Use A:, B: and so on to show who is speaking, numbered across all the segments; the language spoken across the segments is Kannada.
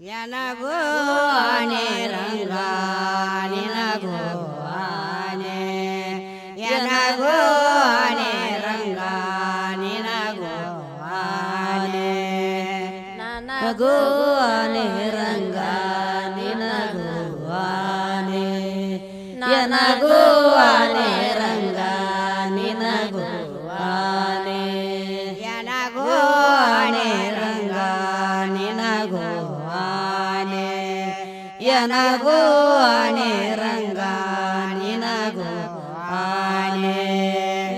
A: ನನಗೂ ಆನೆ ರಂಗ ನಿನಗೂ ಆನೆ ನನಗೂ ಆನೆ ರಂಗ ನಿನಗೂ ಆನೆ ನನಗೂ ಆನೆ ರಂಗ ನಿನಗೂ ಆನೆ ನನಗೂ ಆನೆ ರಂಗ ನಿನಗೂ ಆನೆ ನನಗೂ ಆನೆ ರಂಗ ನಿನಗೂ ನನಗೂ ಆನೆ ರಂಗ ನಿನಗೂ ಆನೆ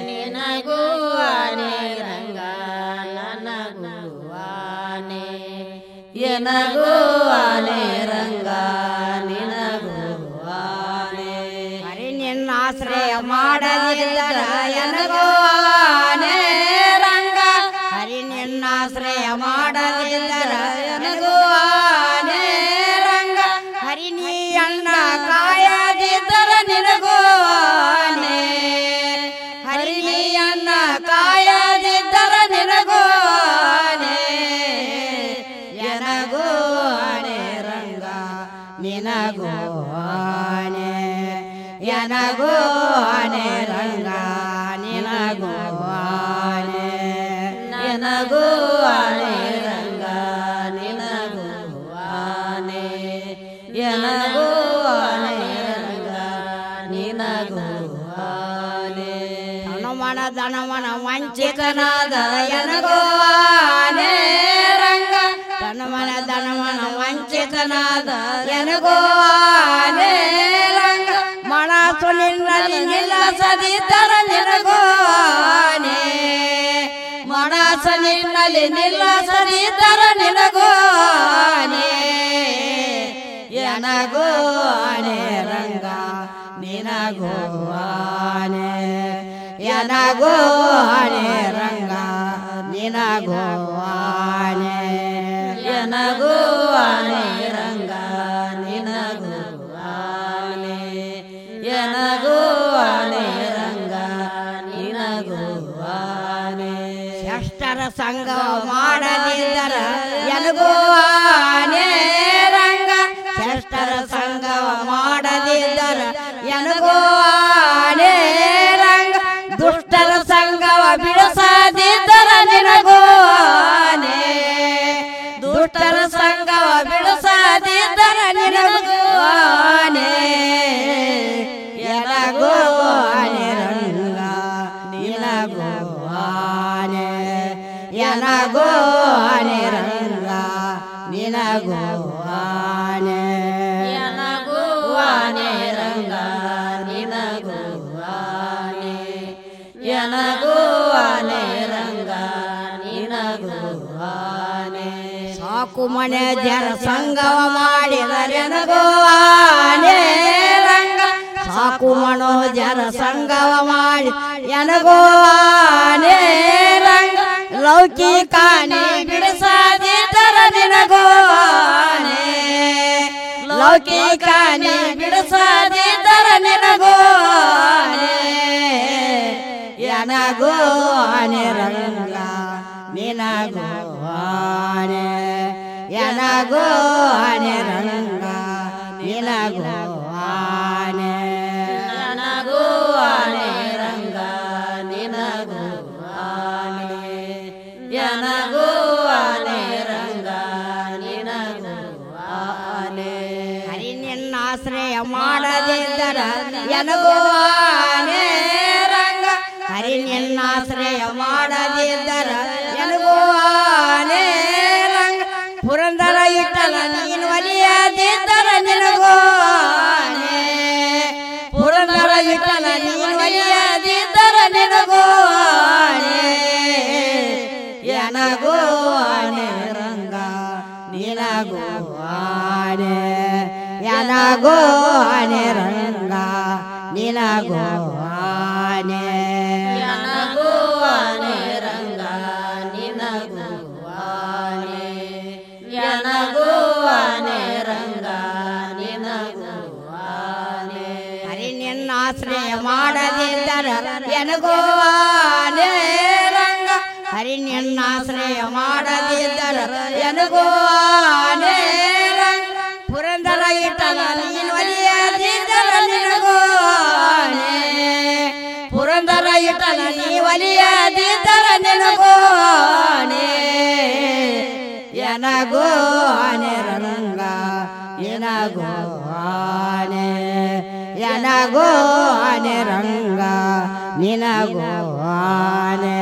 A: ನಿನಗೂ ಆನೆ ರಂಗ ನನಗೂ ಆನೆ ನನಗೂ ಆನೆ ರಂಗ ನಿನಗೂ ಆನೆ ಹರಿ ನಿನ್ನ ಆಶ್ರಯ ಮಾಡದಿದ್ದರ ನನಗೂ ಆನೆ ರಂಗ ಹರಿ ನಿನ್ನ ಆಶ್ರಯ ಮಾಡದಿದ್ದರ ನನಗೂ ಆನೆ ಹರಿ ನೀ ಅಣ್ಣ ಕಾಯದಿದ್ದರ ನಿನಗೂ ಆನೆ ಹರಿ ನೀ ಅಣ್ಣ ಕಾಯದಿದ್ದರ ನಿನಗೂ ಆನೆ ನನಗೂ ಆನೆ ರಂಗ ನಿನಗೂ ಆನೆ ನನಗೂ ಆನೆ ರಂಗ ನಿನಗೂ ಆನೆ ನನಗೂ ಆನೆ ರಂಗ ನಿನಗೂ ಆನೆ ನನಗೂ ಆನೆ ರಂಗ ನಿನಗೂ ಆನೆ ಧನಮನ ವಂಚಿತನಾದ ನನಗೂ ಆನೆ ರಂಗ ಧನಮನ ವಂಚಿತನಾದ ನನಗೂ ಆನೆ ರಂಗ ಮನಸ್ಸು ನಿನ್ನಲ್ಲಿ ನಿಲ್ಲಿಸದಿದ್ದರ ನಿನಗೂ ಆನೆ ಮನಸ್ಸು ನಿನ್ನಲ್ಲಿ ನಿಲ್ಲಿಸದಿದ್ದರ ನಿನಗೂ ಆನೆ ನನಗೂ ಆನೆ ರಂಗ ನಿನಗೂ ಆನೆ ನನಗೂ ಆನೆ ರಂಗ ನಿನಗೂ ಆನೆ ನನಗೂ ಆನೆ ರಂಗ ನಿನಗೂ ಆನೆ ನನಗೂ ಆನೆ ರಂಗ ನಿನಗೂ ಆನೆ ಅಷ್ಟರ ಸಂಗ ಮಾಡದಿದ್ದರ ನನಗೂ ಆನೆ ರಂಗ ಶ್ರೇಷ್ಠರ ಸಂಗವ ಮಾಡದಿದ್ದರ ನನಗೂ ಆನೆ ರಂಗ ದುಷ್ಟರ ಸಂಗವ ಬಿಡಿಸದಿದ್ದರ ನಿನಗೂ ಆನೆ ದುಷ್ಟರ ಸಂಗವ ಬಿಡಿಸದಿದ್ದರ ನಿನಗೂ ಆನೆ ನನಗೂ ಆನೆ ರಂಗ ನಿನಗೂ ಆನೆ ನನಗೂ ಆನೆ ರಂಗ ನಿನಗೂ ಆನೆ ನನಗೂ ಆನೆ ರಂಗ ನಿನಗೂ ಆನೆ ನನಗೂ ಆನೆ ರಂಗ ನಿನಗೂ ಆನೆ ಸಾಕು ಮನೆ ಜರ ಸಂಗವ ಮಾಡಿದರೆ ನನಗೂ ಆನೆ ರಂಗ ಸಾಕು ಮನೋಜರ ಸಂಗವ ಮಾಡಿ ನನಗೂ ಆನೆ ರಂಗ ಲೌಕಿಕಾನೆ ಬಿಡಿಸದಿದ್ದರ ನಿನಗೂ ಆನೆ ಲೌಕಿಕಾನೆ ಬಿಡಿಸದಿದ್ದರ ನಿನಗೂ ಆನೆ ನನಗೂ ಆನೆ ರಂಗ ನಿನಗೂ ಆನೆ ನನಗೂ ಆನೆ ರಂಗ ನಿನಗೂ ಆನೆ ನನಗೂ ಆನೆ ರಂಗ ನಿನಗೂ ಆನೆ ನನಗೂ ಆನೆ ರಂಗ ನಿನಗೂ ಆನೆ ಹರಿ ನಿನ್ನ ಆಶ್ರಯ ಮಾಡದಿದ್ದರ ನನಗೂ ಆನೆ ರಂಗ ಹರಿ ನಿನ್ನ ಆಶ್ರಯ ಮಾಡದಿದ್ದರ ನನಗೂ ಆನೆ ರಂಗ ಪುರಂದರ ಇಟ್ಟಲ ನೀನು ಒಲಿಯದಿದ್ದರ ನಿನಗೂ ಆನೆ ಪುರಂದರ ಇಟ್ಟಲ ನೀನು ಒಲಿಯದಿದ್ದರ ನಿನಗೂ ಆನೆ ನನಗೂ ಆನೆ ರಂಗ ನಿನಗೂ ಆನೆ ನನಗೂ ಆನೆ ರಂಗ ನಿನಗೂ ಆನೆ ನನಗೂ ಆನೆ ರಂಗ ನಿನಗೂ ಆನೆ ನನಗೂ ಆನೆ ರಂಗ ನಿನಗೂ ಆನೆ ಹರಿ ನಿನ್ನ ಆಶ್ರಯ ಮಾಡದಿದ್ದರ ನನಗೂ ಆನೆ ರಂಗ ಹರಿ ನಿನ್ನ ಆಶ್ರಯ ಮಾಡದಿದ್ದರ ನನಗೂ ಆನೆ ಒಲಿಯದಿದ್ದರ ನಿನಗೋ ಆನೆ ಎನಗೋ ಆನೆ ರಂಗ ಎನಗೋ ಆನೆ ಎನಗೋ ಆನೆ ರಂಗ ನಿನಗೋ ಆನೆ